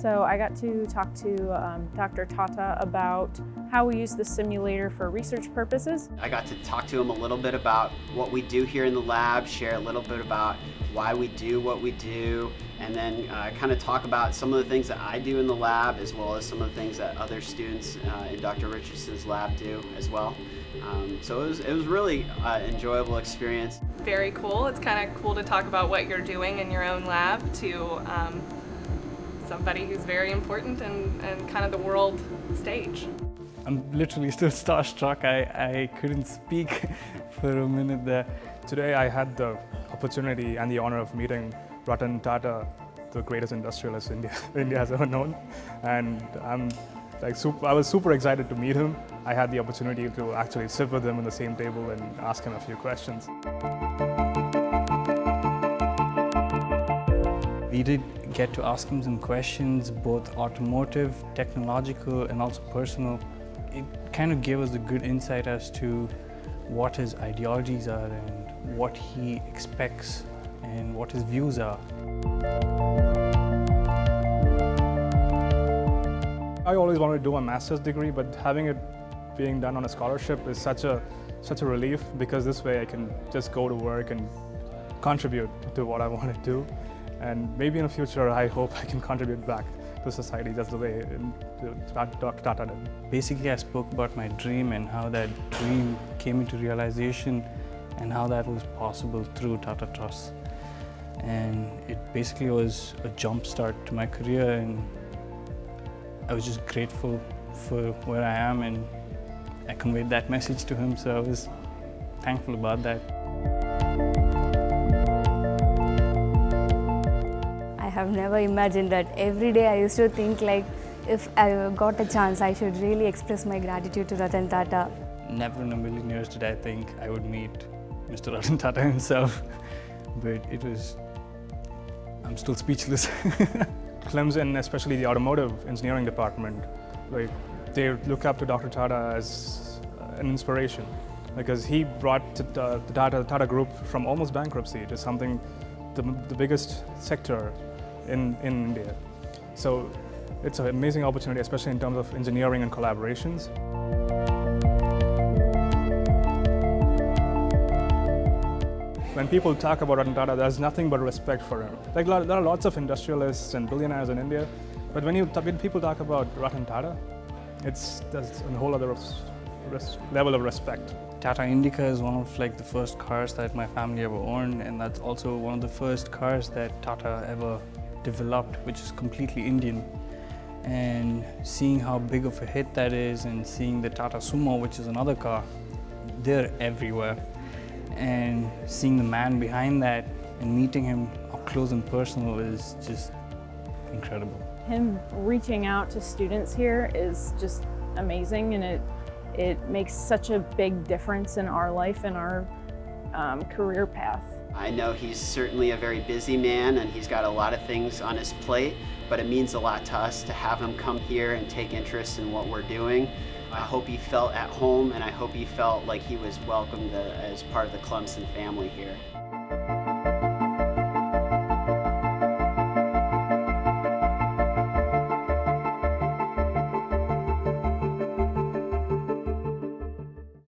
So I got to talk to Dr. Tata about how we use the simulator for research purposes. I got to talk to him a little bit about what we do here in the lab, share a little bit about why we do what we do, and then kind of talk about some of the things that I do in the lab, as well as some of the things that other students in Dr. Richardson's lab do as well. So it was really enjoyable experience. Very cool. It's kind of cool to talk about what you're doing in your own lab to somebody who's very important and kind of the world stage. I'm literally still starstruck. I couldn't speak for a minute there. Today I had the opportunity and the honor of meeting Ratan Tata, the greatest industrialist India has ever known. And I was super excited to meet him. I had the opportunity to actually sit with him on the same table and ask him a few questions. We did get to ask him some questions, both automotive, technological, and also personal. It kind of gave us a good insight as to what his ideologies are and what he expects and what his views are. I always wanted to do a master's degree, but having it being done on a scholarship is such a relief, because this way I can just go to work and contribute to what I want to do. And maybe in the future, I hope I can contribute back to society just the way Dr. Tata did. Basically, I spoke about my dream and how that dream came into realization and how that was possible through Tata Trust. And it basically was a jump start to my career, and I was just grateful for where I am, and I conveyed that message to him, so I was thankful about that. I have never imagined that. Every day I used to think, like, if I got a chance, I should really express my gratitude to Ratan Tata. Never in a million years did I think I would meet Mr. Ratan Tata himself, but I'm still speechless. Clemson, especially the automotive engineering department, they look up to Dr. Tata as an inspiration, because he brought the Tata Group from almost bankruptcy to something, the biggest sector in India. So it's an amazing opportunity, especially in terms of engineering and collaborations. When people talk about Ratan Tata, there's nothing but respect for him. There are lots of industrialists and billionaires in India, but when people talk about Ratan Tata, there's a whole other level of respect. Tata Indica is one of the first cars that my family ever owned, and that's also one of the first cars that Tata ever developed, which is completely Indian. And seeing how big of a hit that is, and seeing the Tata Sumo, which is another car, they're everywhere. And seeing the man behind that and meeting him up close and personal is just incredible. Him reaching out to students here is just amazing, and it makes such a big difference in our life and our career path. I know he's certainly a very busy man, and he's got a lot of things on his plate, but it means a lot to us to have him come here and take interest in what we're doing. I hope he felt at home, and I hope he felt like he was welcomed as part of the Clemson family here.